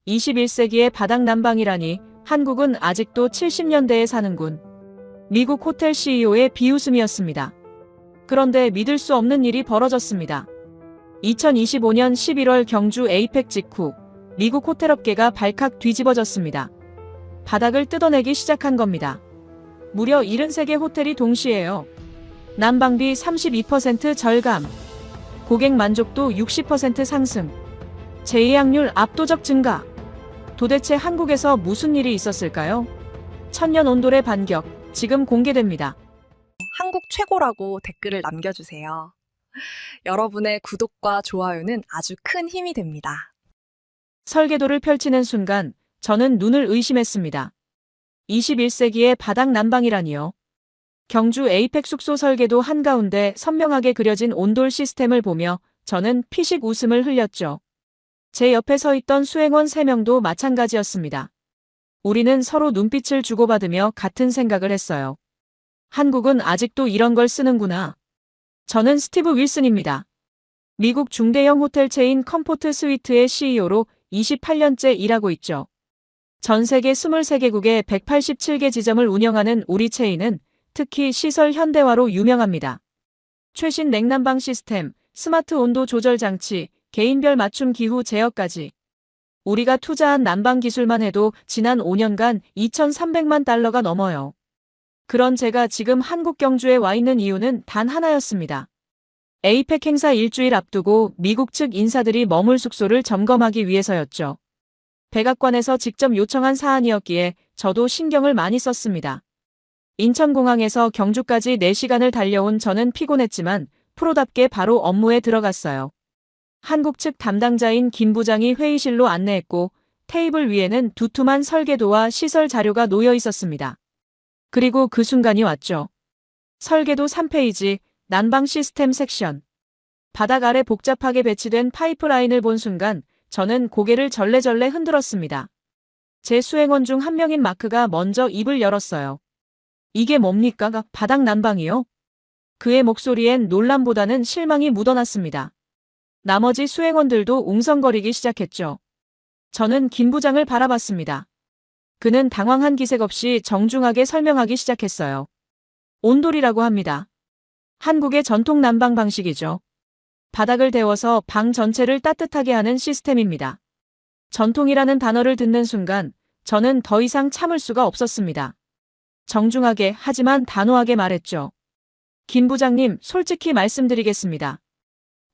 21세기의 바닥 난방이라니 한국은 아직도 70년대에 사는군. 미국 호텔 CEO의 비웃음이었습니다. 그런데 믿을 수 없는 일이 벌어졌습니다. 2025년 11월 경주 에이펙 직후 미국 호텔업계가 발칵 뒤집어졌습니다. 바닥을 뜯어내기 시작한 겁니다. 무려 73개 호텔이 동시에요. 난방비 32% 절감, 고객 만족도 60% 상승, 재예약률 압도적 증가. 도대체 한국에서 무슨 일이 있었을까요? 천년 온돌의 반격, 지금 공개됩니다. 한국 최고라고 댓글을 남겨주세요. 여러분의 구독과 좋아요는 아주 큰 힘이 됩니다. 설계도를 펼치는 순간 저는 눈을 의심했습니다. 21세기의 바닥 난방이라니요. 경주 에이펙 숙소 설계도 한가운데 선명하게 그려진 온돌 시스템을 보며 저는 피식 웃음을 흘렸죠. 제 옆에 서 있던 수행원 3명도 마찬가지였습니다. 우리는 서로 눈빛을 주고받으며 같은 생각을 했어요. 한국은 아직도 이런 걸 쓰는구나. 저는 스티브 윌슨입니다. 미국 중대형 호텔 체인 컴포트 스위트의 CEO로 28년째 일하고 있죠. 전 세계 23개국에 187개 지점을 운영하는 우리 체인은 특히 시설 현대화로 유명합니다. 최신 냉난방 시스템, 스마트 온도 조절 장치, 개인별 맞춤 기후 제어까지. 우리가 투자한 난방 기술만 해도 지난 5년간 2,300만 달러가 넘어요. 그런 제가 지금 한국 경주에 와 있는 이유는 단 하나였습니다. 에이펙 행사 일주일 앞두고 미국 측 인사들이 머물 숙소를 점검하기 위해서였죠. 백악관에서 직접 요청한 사안이었기에 저도 신경을 많이 썼습니다. 인천공항에서 경주까지 4시간을 달려온 저는 피곤했지만 프로답게 바로 업무에 들어갔어요. 한국 측 담당자인 김 부장이 회의실로 안내했고 테이블 위에는 두툼한 설계도와 시설 자료가 놓여 있었습니다. 그리고 그 순간이 왔죠. 설계도 3페이지, 난방 시스템 섹션. 바닥 아래 복잡하게 배치된 파이프라인을 본 순간 저는 고개를 절레절레 흔들었습니다. 제 수행원 중 한 명인 마크가 먼저 입을 열었어요. 이게 뭡니까? 바닥 난방이요? 그의 목소리엔 놀람보다는 실망이 묻어났습니다. 나머지 수행원들도 웅성거리기 시작했죠. 저는 김 부장을 바라봤습니다. 그는 당황한 기색 없이 정중하게 설명하기 시작했어요. 온돌이라고 합니다. 한국의 전통 난방 방식이죠. 바닥을 데워서 방 전체를 따뜻하게 하는 시스템입니다. 전통이라는 단어를 듣는 순간 저는 더 이상 참을 수가 없었습니다. 정중하게 하지만 단호하게 말했죠. 김 부장님, 솔직히 말씀드리겠습니다.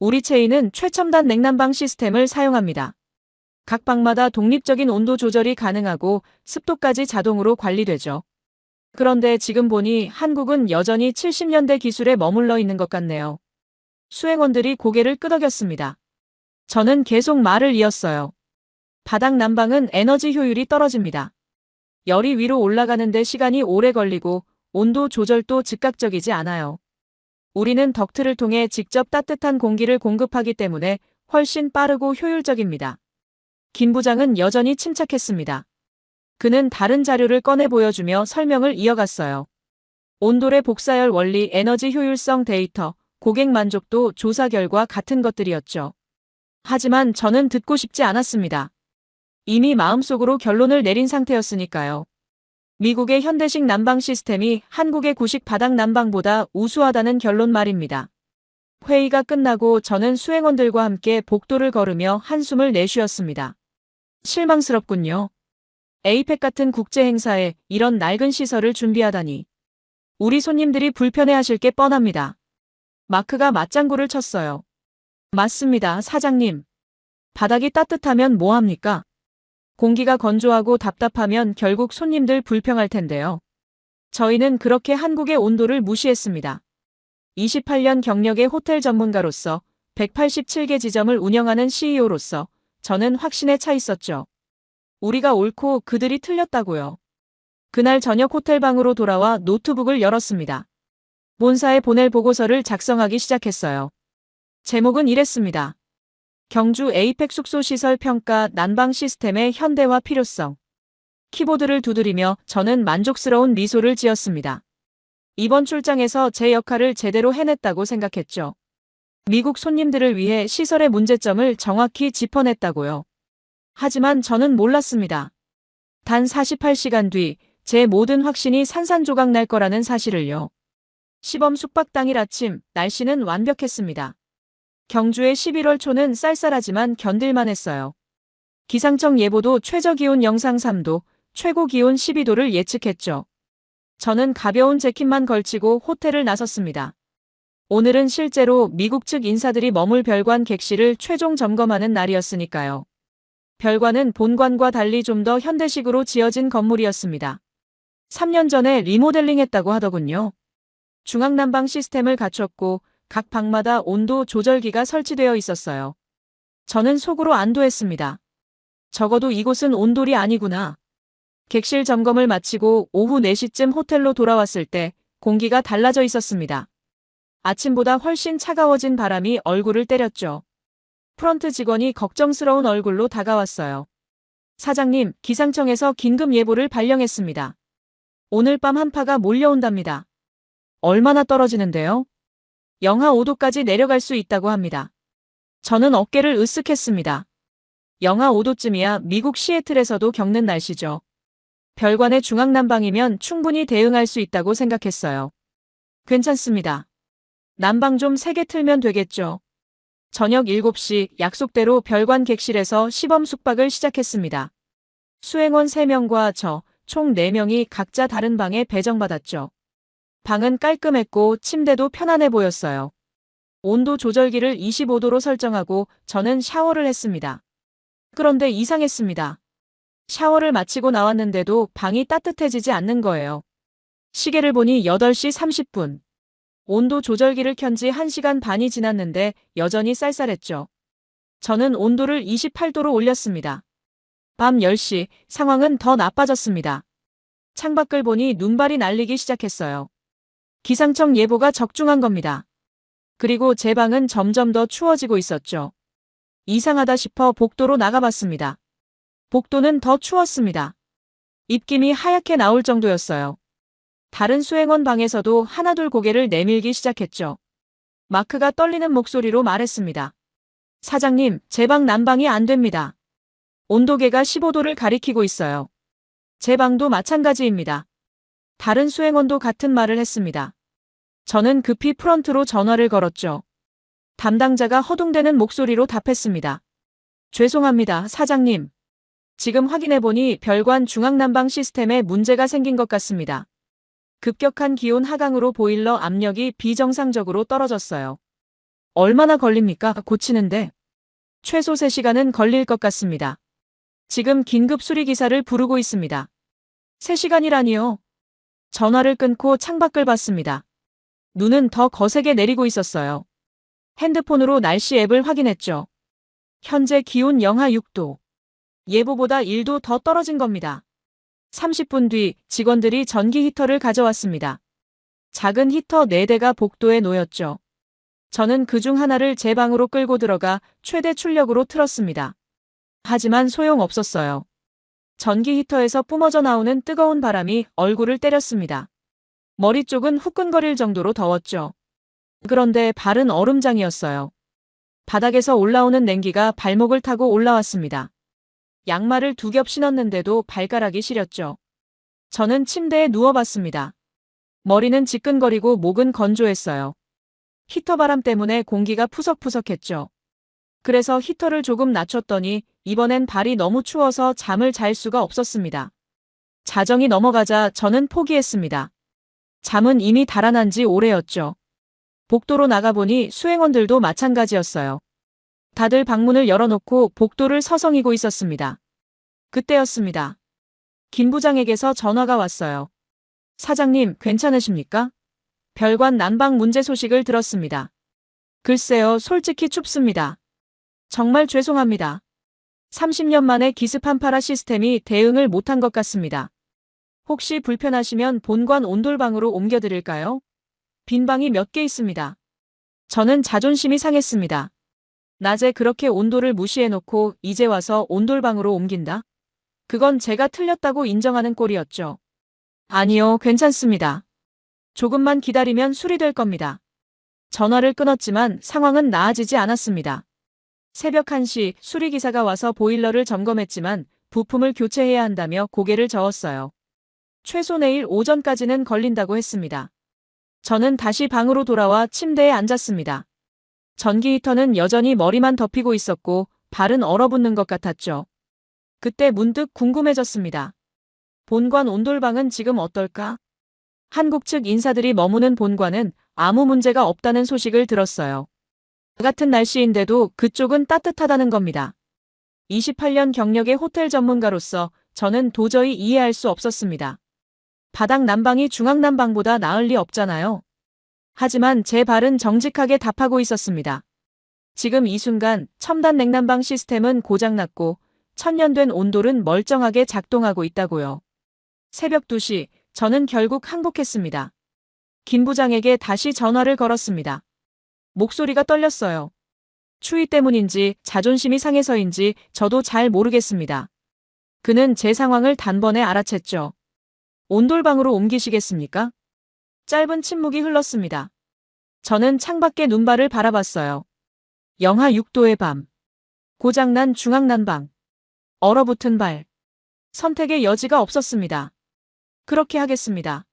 우리 체인은 최첨단 냉난방 시스템을 사용합니다. 각 방마다 독립적인 온도 조절이 가능하고 습도까지 자동으로 관리되죠. 그런데 지금 보니 한국은 여전히 70년대 기술에 머물러 있는 것 같네요. 수행원들이 고개를 끄덕였습니다. 저는 계속 말을 이었어요. 바닥 난방은 에너지 효율이 떨어집니다. 열이 위로 올라가는데 시간이 오래 걸리고 온도 조절도 즉각적이지 않아요. 우리는 덕트를 통해 직접 따뜻한 공기를 공급하기 때문에 훨씬 빠르고 효율적입니다. 김 부장은 여전히 침착했습니다. 그는 다른 자료를 꺼내 보여주며 설명을 이어갔어요. 온돌의 복사열 원리, 에너지 효율성 데이터, 고객 만족도 조사 결과 같은 것들이었죠. 하지만 저는 듣고 싶지 않았습니다. 이미 마음속으로 결론을 내린 상태였으니까요. 미국의 현대식 난방 시스템이 한국의 구식 바닥 난방보다 우수하다는 결론 말입니다. 회의가 끝나고 저는 수행원들과 함께 복도를 걸으며 한숨을 내쉬었습니다. 실망스럽군요. 에이펙 같은 국제 행사에 이런 낡은 시설을 준비하다니. 우리 손님들이 불편해하실 게 뻔합니다. 마크가 맞장구를 쳤어요. 맞습니다, 사장님. 바닥이 따뜻하면 뭐합니까? 공기가 건조하고 답답하면 결국 손님들 불평할 텐데요. 저희는 그렇게 한국의 온도를 무시했습니다. 28년 경력의 호텔 전문가로서 187개 지점을 운영하는 CEO로서 저는 확신에 차 있었죠. 우리가 옳고 그들이 틀렸다고요. 그날 저녁 호텔방으로 돌아와 노트북을 열었습니다. 본사에 보낼 보고서를 작성하기 시작했어요. 제목은 이랬습니다. 경주 에이펙 숙소 시설 평가 난방 시스템의 현대화 필요성. 키보드를 두드리며 저는 만족스러운 미소를 지었습니다. 이번 출장에서 제 역할을 제대로 해냈다고 생각했죠. 미국 손님들을 위해 시설의 문제점을 정확히 짚어냈다고요. 하지만 저는 몰랐습니다. 단 48시간 뒤 제 모든 확신이 산산조각 날 거라는 사실을요. 시범 숙박 당일 아침 날씨는 완벽했습니다. 경주의 11월 초는 쌀쌀하지만 견딜만 했어요. 기상청 예보도 최저기온 영상 3도, 최고기온 12도를 예측했죠. 저는 가벼운 재킷만 걸치고 호텔을 나섰습니다. 오늘은 실제로 미국 측 인사들이 머물 별관 객실을 최종 점검하는 날이었으니까요. 별관은 본관과 달리 좀 더 현대식으로 지어진 건물이었습니다. 3년 전에 리모델링했다고 하더군요. 중앙난방 시스템을 갖췄고 각 방마다 온도 조절기가 설치되어 있었어요. 저는 속으로 안도했습니다. 적어도 이곳은 온돌이 아니구나. 객실 점검을 마치고 오후 4시쯤 호텔로 돌아왔을 때 공기가 달라져 있었습니다. 아침보다 훨씬 차가워진 바람이 얼굴을 때렸죠. 프런트 직원이 걱정스러운 얼굴로 다가왔어요. 사장님, 기상청에서 긴급 예보를 발령했습니다. 오늘 밤 한파가 몰려온답니다. 얼마나 떨어지는데요? 영하 5도까지 내려갈 수 있다고 합니다. 저는 어깨를 으쓱했습니다. 영하 5도쯤이야 미국 시애틀에서도 겪는 날씨죠. 별관의 중앙난방이면 충분히 대응할 수 있다고 생각했어요. 괜찮습니다. 난방 좀 세게 틀면 되겠죠. 저녁 7시 약속대로 별관 객실에서 시범 숙박을 시작했습니다. 수행원 3명과 저, 총 4명이 각자 다른 방에 배정받았죠. 방은 깔끔했고 침대도 편안해 보였어요. 온도 조절기를 25도로 설정하고 저는 샤워를 했습니다. 그런데 이상했습니다. 샤워를 마치고 나왔는데도 방이 따뜻해지지 않는 거예요. 시계를 보니 8시 30분. 온도 조절기를 켠 지 1시간 반이 지났는데 여전히 쌀쌀했죠. 저는 온도를 28도로 올렸습니다. 밤 10시 상황은 더 나빠졌습니다. 창밖을 보니 눈발이 날리기 시작했어요. 기상청 예보가 적중한 겁니다. 그리고 제 방은 점점 더 추워지고 있었죠. 이상하다 싶어 복도로 나가봤습니다. 복도는 더 추웠습니다. 입김이 하얗게 나올 정도였어요. 다른 수행원 방에서도 하나둘 고개를 내밀기 시작했죠. 마크가 떨리는 목소리로 말했습니다. 사장님, 제 방 난방이 안 됩니다. 온도계가 15도를 가리키고 있어요. 제 방도 마찬가지입니다. 다른 수행원도 같은 말을 했습니다. 저는 급히 프런트로 전화를 걸었죠. 담당자가 허둥대는 목소리로 답했습니다. 죄송합니다, 사장님. 지금 확인해보니 별관 중앙난방 시스템에 문제가 생긴 것 같습니다. 급격한 기온 하강으로 보일러 압력이 비정상적으로 떨어졌어요. 얼마나 걸립니까? 고치는데. 최소 3시간은 걸릴 것 같습니다. 지금 긴급 수리기사를 부르고 있습니다. 3시간이라니요. 전화를 끊고 창밖을 봤습니다. 눈은 더 거세게 내리고 있었어요. 핸드폰으로 날씨 앱을 확인했죠. 현재 기온 영하 6도. 예보보다 1도 더 떨어진 겁니다. 30분 뒤 직원들이 전기 히터를 가져왔습니다. 작은 히터 4대가 복도에 놓였죠. 저는 그중 하나를 제 방으로 끌고 들어가 최대 출력으로 틀었습니다. 하지만 소용없었어요. 전기 히터에서 뿜어져 나오는 뜨거운 바람이 얼굴을 때렸습니다. 머리 쪽은 후끈거릴 정도로 더웠죠. 그런데 발은 얼음장이었어요. 바닥에서 올라오는 냉기가 발목을 타고 올라왔습니다. 양말을 2겹 신었는데도 발가락이 시렸죠. 저는 침대에 누워봤습니다. 머리는 지끈거리고 목은 건조했어요. 히터 바람 때문에 공기가 푸석푸석했죠. 그래서 히터를 조금 낮췄더니 이번엔 발이 너무 추워서 잠을 잘 수가 없었습니다. 자정이 넘어가자 저는 포기했습니다. 잠은 이미 달아난 지 오래였죠. 복도로 나가보니 수행원들도 마찬가지였어요. 다들 방문을 열어놓고 복도를 서성이고 있었습니다. 그때였습니다. 김 부장에게서 전화가 왔어요. 사장님, 괜찮으십니까? 별관 난방 문제 소식을 들었습니다. 글쎄요, 솔직히 춥습니다. 정말 죄송합니다. 30년 만에 기습 한파라 시스템이 대응을 못한 것 같습니다. 혹시 불편하시면 본관 온돌방으로 옮겨드릴까요? 빈 방이 몇 개 있습니다. 저는 자존심이 상했습니다. 낮에 그렇게 온도를 무시해놓고 이제 와서 온돌방으로 옮긴다? 그건 제가 틀렸다고 인정하는 꼴이었죠. 아니요, 괜찮습니다. 조금만 기다리면 수리될 겁니다. 전화를 끊었지만 상황은 나아지지 않았습니다. 새벽 1시 수리기사가 와서 보일러를 점검했지만 부품을 교체해야 한다며 고개를 저었어요. 최소 내일 오전까지는 걸린다고 했습니다. 저는 다시 방으로 돌아와 침대에 앉았습니다. 전기 히터는 여전히 머리만 덮이고 있었고 발은 얼어붙는 것 같았죠. 그때 문득 궁금해졌습니다. 본관 온돌방은 지금 어떨까? 한국 측 인사들이 머무는 본관은 아무 문제가 없다는 소식을 들었어요. 같은 날씨인데도 그쪽은 따뜻하다는 겁니다. 28년 경력의 호텔 전문가로서 저는 도저히 이해할 수 없었습니다. 바닥 난방이 중앙 난방보다 나을 리 없잖아요. 하지만 제 발은 정직하게 답하고 있었습니다. 지금 이 순간 첨단 냉난방 시스템은 고장났고 천년된 온돌은 멀쩡하게 작동하고 있다고요. 새벽 2시 저는 결국 항복했습니다. 김 부장에게 다시 전화를 걸었습니다. 목소리가 떨렸어요. 추위 때문인지 자존심이 상해서인지 저도 잘 모르겠습니다. 그는 제 상황을 단번에 알아챘죠. 온돌방으로 옮기시겠습니까? 짧은 침묵이 흘렀습니다. 저는 창밖에 눈발을 바라봤어요. 영하 6도의 밤. 고장난 중앙난방. 얼어붙은 발. 선택의 여지가 없었습니다. 그렇게 하겠습니다.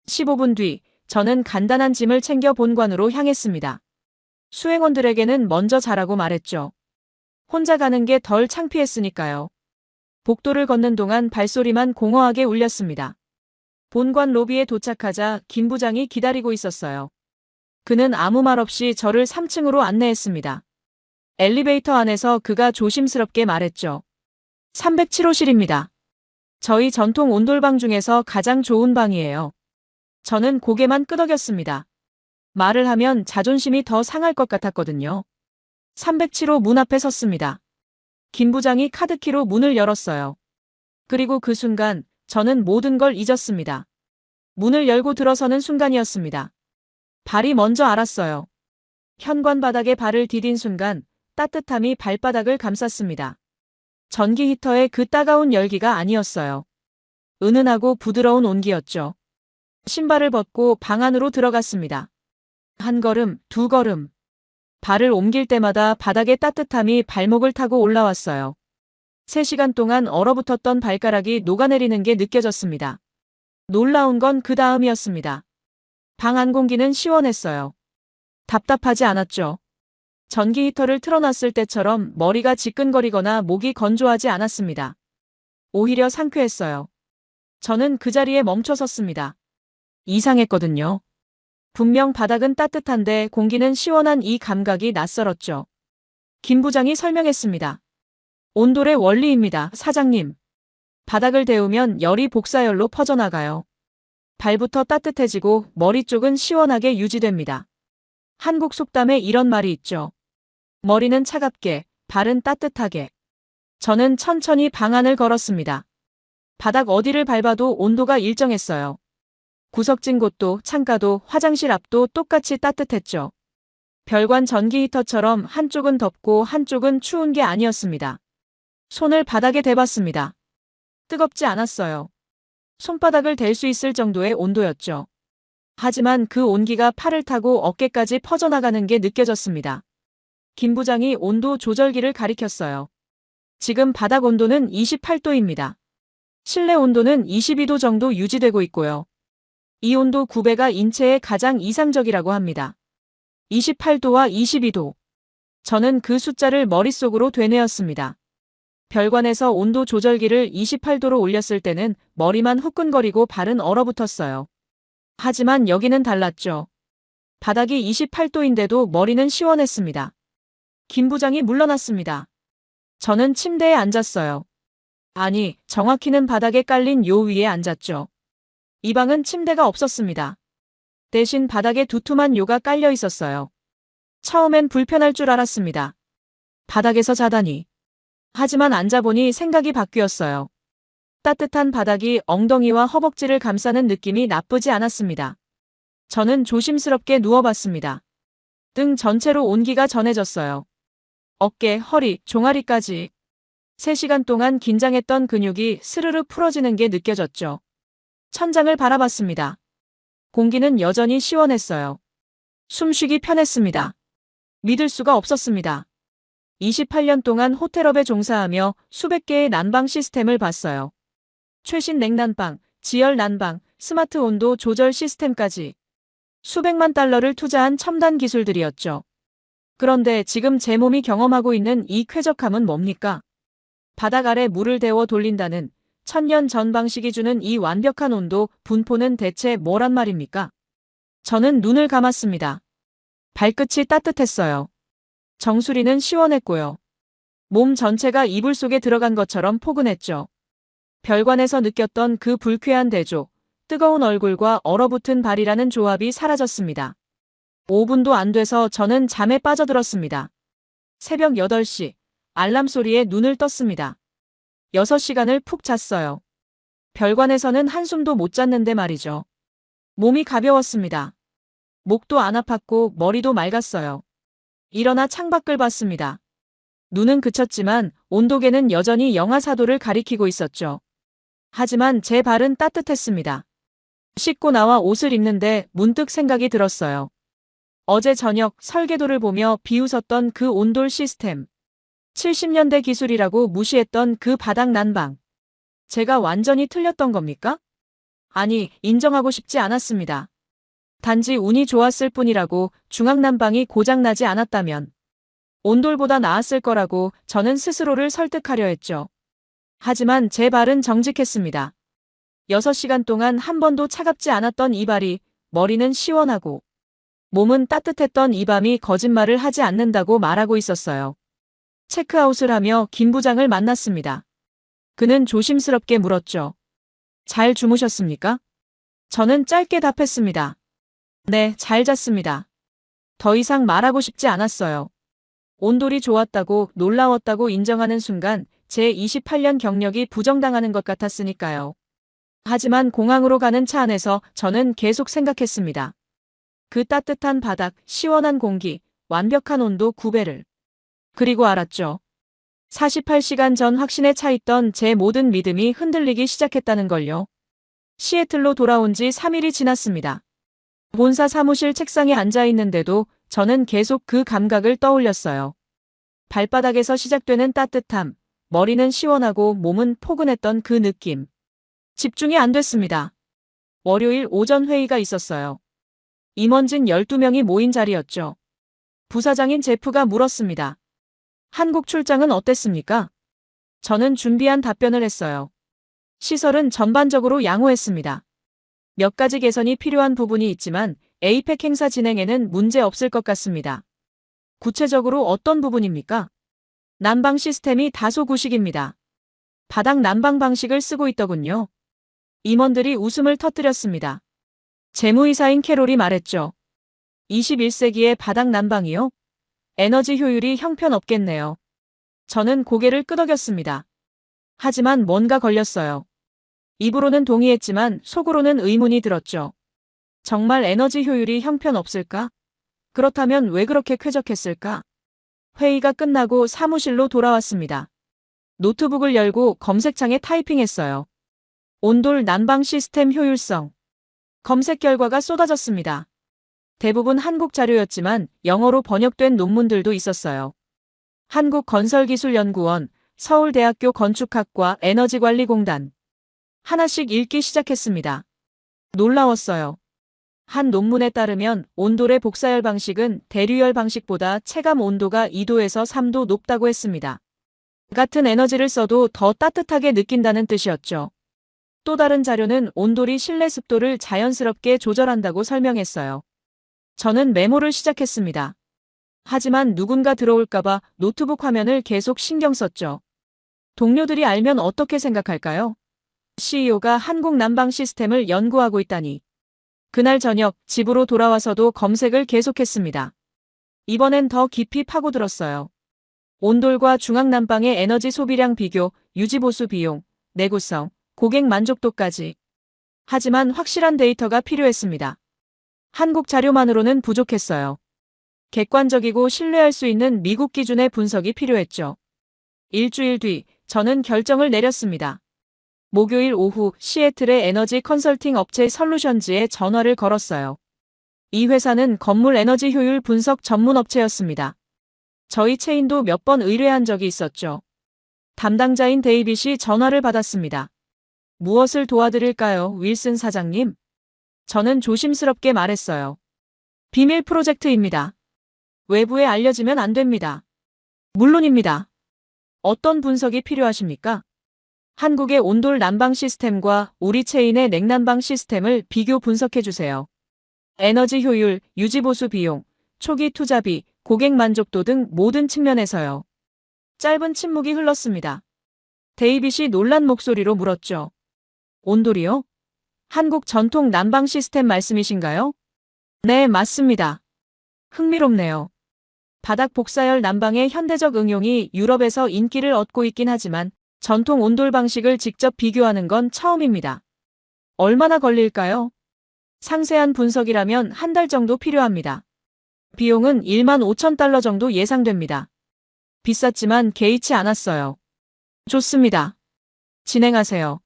15분 뒤 저는 간단한 짐을 챙겨 본관으로 향했습니다. 수행원들에게는 먼저 자라고 말했죠. 혼자 가는 게 덜 창피했으니까요. 복도를 걷는 동안 발소리만 공허하게 울렸습니다. 본관 로비에 도착하자 김 부장이 기다리고 있었어요. 그는 아무 말 없이 저를 3층으로 안내했습니다. 엘리베이터 안에서 그가 조심스럽게 말했죠. 307호실입니다. 저희 전통 온돌방 중에서 가장 좋은 방이에요. 저는 고개만 끄덕였습니다. 말을 하면 자존심이 더 상할 것 같았거든요. 307호 문 앞에 섰습니다. 김 부장이 카드키로 문을 열었어요. 그리고 그 순간 저는 모든 걸 잊었습니다. 문을 열고 들어서는 순간이었습니다. 발이 먼저 알았어요. 현관 바닥에 발을 디딘 순간 따뜻함이 발바닥을 감쌌습니다. 전기 히터의 그 따가운 열기가 아니었어요. 은은하고 부드러운 온기였죠. 신발을 벗고 방 안으로 들어갔습니다. 한 걸음, 두 걸음. 발을 옮길 때마다 바닥의 따뜻함이 발목을 타고 올라왔어요. 3시간 동안 얼어붙었던 발가락이 녹아내리는 게 느껴졌습니다. 놀라운 건 그 다음이었습니다. 방 안 공기는 시원했어요. 답답하지 않았죠. 전기 히터를 틀어놨을 때처럼 머리가 지끈거리거나 목이 건조하지 않았습니다. 오히려 상쾌했어요. 저는 그 자리에 멈춰 섰습니다. 이상했거든요. 분명 바닥은 따뜻한데 공기는 시원한 이 감각이 낯설었죠. 김 부장이 설명했습니다. 온돌의 원리입니다, 사장님. 바닥을 데우면 열이 복사열로 퍼져나가요. 발부터 따뜻해지고 머리 쪽은 시원하게 유지됩니다. 한국 속담에 이런 말이 있죠. 머리는 차갑게, 발은 따뜻하게. 저는 천천히 방 안을 걸었습니다. 바닥 어디를 밟아도 온도가 일정했어요. 구석진 곳도 창가도 화장실 앞도 똑같이 따뜻했죠. 별관 전기 히터처럼 한쪽은 덥고 한쪽은 추운 게 아니었습니다. 손을 바닥에 대봤습니다. 뜨겁지 않았어요. 손바닥을 댈 수 있을 정도의 온도였죠. 하지만 그 온기가 팔을 타고 어깨까지 퍼져나가는 게 느껴졌습니다. 김 부장이 온도 조절기를 가리켰어요. 지금 바닥 온도는 28도입니다. 실내 온도는 22도 정도 유지되고 있고요. 이 온도 9배가 인체에 가장 이상적이라고 합니다. 28도와 22도. 저는 그 숫자를 머릿속으로 되뇌었습니다. 별관에서 온도 조절기를 28도로 올렸을 때는 머리만 후끈거리고 발은 얼어붙었어요. 하지만 여기는 달랐죠. 바닥이 28도인데도 머리는 시원했습니다. 김 부장이 물러났습니다. 저는 침대에 앉았어요. 아니, 정확히는 바닥에 깔린 요 위에 앉았죠. 이 방은 침대가 없었습니다. 대신 바닥에 두툼한 요가 깔려 있었어요. 처음엔 불편할 줄 알았습니다. 바닥에서 자다니. 하지만 앉아보니 생각이 바뀌었어요. 따뜻한 바닥이 엉덩이와 허벅지를 감싸는 느낌이 나쁘지 않았습니다. 저는 조심스럽게 누워봤습니다. 등 전체로 온기가 전해졌어요. 어깨, 허리, 종아리까지. 3시간 동안 긴장했던 근육이 스르르 풀어지는 게 느껴졌죠. 천장을 바라봤습니다. 공기는 여전히 시원했어요. 숨쉬기 편했습니다. 믿을 수가 없었습니다. 28년 동안 호텔업에 종사하며 수백 개의 난방 시스템을 봤어요. 최신 냉난방, 지열 난방, 스마트 온도 조절 시스템까지 수백만 달러를 투자한 첨단 기술들이었죠. 그런데 지금 제 몸이 경험하고 있는 이 쾌적함은 뭡니까? 바닥 아래 물을 데워 돌린다는 천년 전 방식이 주는 이 완벽한 온도 분포는 대체 뭐란 말입니까? 저는 눈을 감았습니다. 발끝이 따뜻했어요. 정수리는 시원했고요. 몸 전체가 이불 속에 들어간 것처럼 포근했죠. 별관에서 느꼈던 그 불쾌한 대조, 뜨거운 얼굴과 얼어붙은 발이라는 조합이 사라졌습니다. 5분도 안 돼서 저는 잠에 빠져들었습니다. 새벽 8시, 알람 소리에 눈을 떴습니다. 6시간을 푹 잤어요. 별관에서는 한숨도 못 잤는데 말이죠. 몸이 가벼웠습니다. 목도 안 아팠고 머리도 맑았어요. 일어나 창밖을 봤습니다. 눈은 그쳤지만 온도계는 여전히 영하 4도를 가리키고 있었죠. 하지만 제 발은 따뜻했습니다. 씻고 나와 옷을 입는데 문득 생각이 들었어요. 어제 저녁 설계도를 보며 비웃었던 그 온돌 시스템. 70년대 기술이라고 무시했던 그 바닥 난방. 제가 완전히 틀렸던 겁니까? 아니, 인정하고 싶지 않았습니다. 단지 운이 좋았을 뿐이라고 중앙난방이 고장나지 않았다면 온돌보다 나았을 거라고 저는 스스로를 설득하려 했죠. 하지만 제 발은 정직했습니다. 6시간 동안 한 번도 차갑지 않았던 이 발이, 머리는 시원하고 몸은 따뜻했던 이 밤이 거짓말을 하지 않는다고 말하고 있었어요. 체크아웃을 하며 김 부장을 만났습니다. 그는 조심스럽게 물었죠. 잘 주무셨습니까? 저는 짧게 답했습니다. 네, 잘 잤습니다. 더 이상 말하고 싶지 않았어요. 온돌이 좋았다고, 놀라웠다고 인정하는 순간 제 28년 경력이 부정당하는 것 같았으니까요. 하지만 공항으로 가는 차 안에서 저는 계속 생각했습니다. 그 따뜻한 바닥, 시원한 공기, 완벽한 온도 9배를. 그리고 알았죠. 48시간 전 확신에 차 있던 제 모든 믿음이 흔들리기 시작했다는 걸요. 시애틀로 돌아온 지 3일이 지났습니다. 본사 사무실 책상에 앉아 있는데도 저는 계속 그 감각을 떠올렸어요. 발바닥에서 시작되는 따뜻함, 머리는 시원하고 몸은 포근했던 그 느낌. 집중이 안 됐습니다. 월요일 오전 회의가 있었어요. 임원진 12명이 모인 자리였죠. 부사장인 제프가 물었습니다. 한국 출장은 어땠습니까? 저는 준비한 답변을 했어요. 시설은 전반적으로 양호했습니다. 몇 가지 개선이 필요한 부분이 있지만 에이펙 행사 진행에는 문제 없을 것 같습니다. 구체적으로 어떤 부분입니까? 난방 시스템이 다소 구식입니다. 바닥 난방 방식을 쓰고 있더군요. 임원들이 웃음을 터뜨렸습니다. 재무이사인 캐롤이 말했죠. 21세기의 바닥 난방이요? 에너지 효율이 형편없겠네요. 저는 고개를 끄덕였습니다. 하지만 뭔가 걸렸어요. 입으로는 동의했지만 속으로는 의문이 들었죠. 정말 에너지 효율이 형편없을까? 그렇다면 왜 그렇게 쾌적했을까? 회의가 끝나고 사무실로 돌아왔습니다. 노트북을 열고 검색창에 타이핑했어요. 온돌 난방 시스템 효율성. 검색 결과가 쏟아졌습니다. 대부분 한국 자료였지만 영어로 번역된 논문들도 있었어요. 한국건설기술연구원, 서울대학교 건축학과 에너지관리공단. 하나씩 읽기 시작했습니다. 놀라웠어요. 한 논문에 따르면 온돌의 복사열 방식은 대류열 방식보다 체감 온도가 2도에서 3도 높다고 했습니다. 같은 에너지를 써도 더 따뜻하게 느낀다는 뜻이었죠. 또 다른 자료는 온돌이 실내 습도를 자연스럽게 조절한다고 설명했어요. 저는 메모를 시작했습니다. 하지만 누군가 들어올까봐 노트북 화면을 계속 신경 썼죠. 동료들이 알면 어떻게 생각할까요? CEO가 한국 난방 시스템을 연구하고 있다니. 그날 저녁 집으로 돌아와서도 검색을 계속했습니다. 이번엔 더 깊이 파고들었어요. 온돌과 중앙난방의 에너지 소비량 비교, 유지보수 비용, 내구성, 고객 만족도까지. 하지만 확실한 데이터가 필요했습니다. 한국 자료만으로는 부족했어요. 객관적이고 신뢰할 수 있는 미국 기준의 분석이 필요했죠. 일주일 뒤 저는 결정을 내렸습니다. 목요일 오후 시애틀의 에너지 컨설팅 업체 솔루션즈에 전화를 걸었어요. 이 회사는 건물 에너지 효율 분석 전문 업체였습니다. 저희 체인도 몇 번 의뢰한 적이 있었죠. 담당자인 데이빗이 전화를 받았습니다. 무엇을 도와드릴까요, 윌슨 사장님? 저는 조심스럽게 말했어요. 비밀 프로젝트입니다. 외부에 알려지면 안 됩니다. 물론입니다. 어떤 분석이 필요하십니까? 한국의 온돌 난방 시스템과 우리 체인의 냉난방 시스템을 비교 분석해 주세요. 에너지 효율, 유지보수 비용, 초기 투자비, 고객 만족도 등 모든 측면에서요. 짧은 침묵이 흘렀습니다. 데이빗이 놀란 목소리로 물었죠. 온돌이요? 한국 전통 난방 시스템 말씀이신가요? 네, 맞습니다. 흥미롭네요. 바닥 복사열 난방의 현대적 응용이 유럽에서 인기를 얻고 있긴 하지만 전통 온돌 방식을 직접 비교하는 건 처음입니다. 얼마나 걸릴까요? 상세한 분석이라면 한 달 정도 필요합니다. 비용은 15,000달러 정도 예상됩니다. 비쌌지만 개의치 않았어요. 좋습니다. 진행하세요.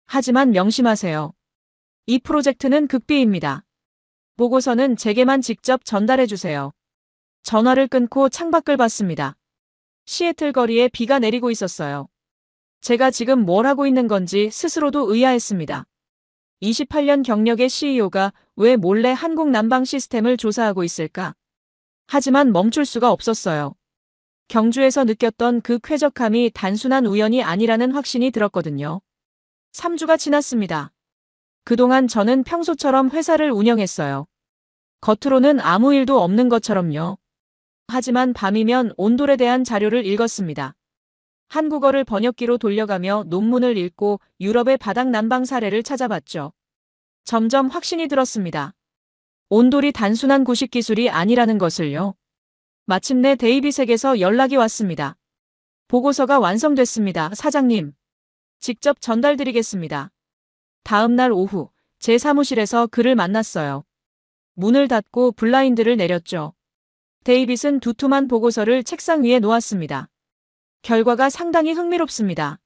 하지만 명심하세요. 이 프로젝트는 극비입니다. 보고서는 제게만 직접 전달해 주세요. 전화를 끊고 창밖을 봤습니다. 시애틀 거리에 비가 내리고 있었어요. 제가 지금 뭘 하고 있는 건지 스스로도 의아했습니다. 28년 경력의 CEO가 왜 몰래 한국 난방 시스템을 조사하고 있을까? 하지만 멈출 수가 없었어요. 경주에서 느꼈던 그 쾌적함이 단순한 우연이 아니라는 확신이 들었거든요. 3주가 지났습니다. 그동안 저는 평소처럼 회사를 운영했어요. 겉으로는 아무 일도 없는 것처럼요. 하지만 밤이면 온돌에 대한 자료를 읽었습니다. 한국어를 번역기로 돌려가며 논문을 읽고 유럽의 바닥 난방 사례를 찾아봤죠. 점점 확신이 들었습니다. 온돌이 단순한 구식 기술이 아니라는 것을요. 마침내 데이빗에게서 연락이 왔습니다. 보고서가 완성됐습니다, 사장님. 직접 전달드리겠습니다. 다음 날 오후 제 사무실에서 그를 만났어요. 문을 닫고 블라인드를 내렸죠. 데이빗은 두툼한 보고서를 책상 위에 놓았습니다. 결과가 상당히 흥미롭습니다.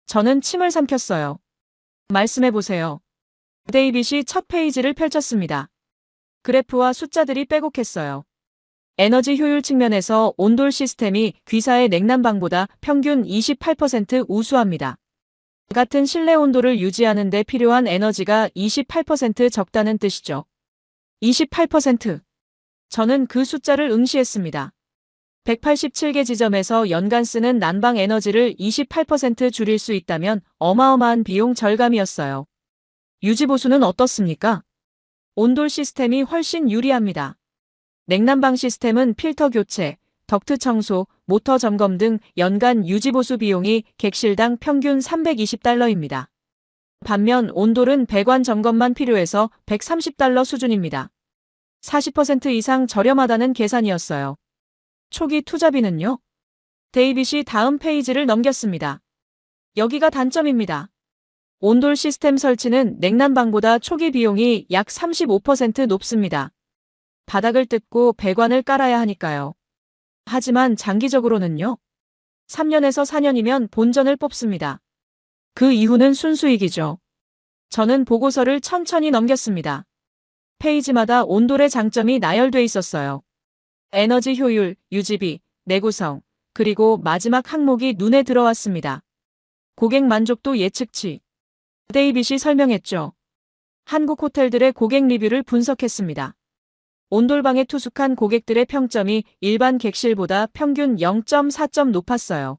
저는 침을 삼켰어요. 말씀해보세요. 데이빗이 첫 페이지를 펼쳤습니다. 그래프와 숫자들이 빼곡했어요. 에너지 효율 측면에서 온돌 시스템이 귀사의 냉난방보다 평균 28% 우수합니다. 같은 실내 온도를 유지하는 데 필요한 에너지가 28% 적다는 뜻이죠. 28%. 저는 그 숫자를 응시했습니다. 187개 지점에서 연간 쓰는 난방 에너지를 28% 줄일 수 있다면 어마어마한 비용 절감이었어요. 유지보수는 어떻습니까? 온돌 시스템이 훨씬 유리합니다. 냉난방 시스템은 필터 교체, 덕트 청소, 모터 점검 등 연간 유지보수 비용이 객실당 평균 320달러입니다. 반면 온돌은 배관 점검만 필요해서 130달러 수준입니다. 40% 이상 저렴하다는 계산이었어요. 초기 투자비는요? 데이빗이 다음 페이지를 넘겼습니다. 여기가 단점입니다. 온돌 시스템 설치는 냉난방보다 초기 비용이 약 35% 높습니다. 바닥을 뜯고 배관을 깔아야 하니까요. 하지만 장기적으로는요? 3년에서 4년이면 본전을 뽑습니다. 그 이후는 순수익이죠. 저는 보고서를 천천히 넘겼습니다. 페이지마다 온돌의 장점이 나열돼 있었어요. 에너지 효율, 유지비, 내구성, 그리고 마지막 항목이 눈에 들어왔습니다. 고객 만족도 예측치. 데이빗이 설명했죠. 한국 호텔들의 고객 리뷰를 분석했습니다. 온돌방에 투숙한 고객들의 평점이 일반 객실보다 평균 0.4점 높았어요.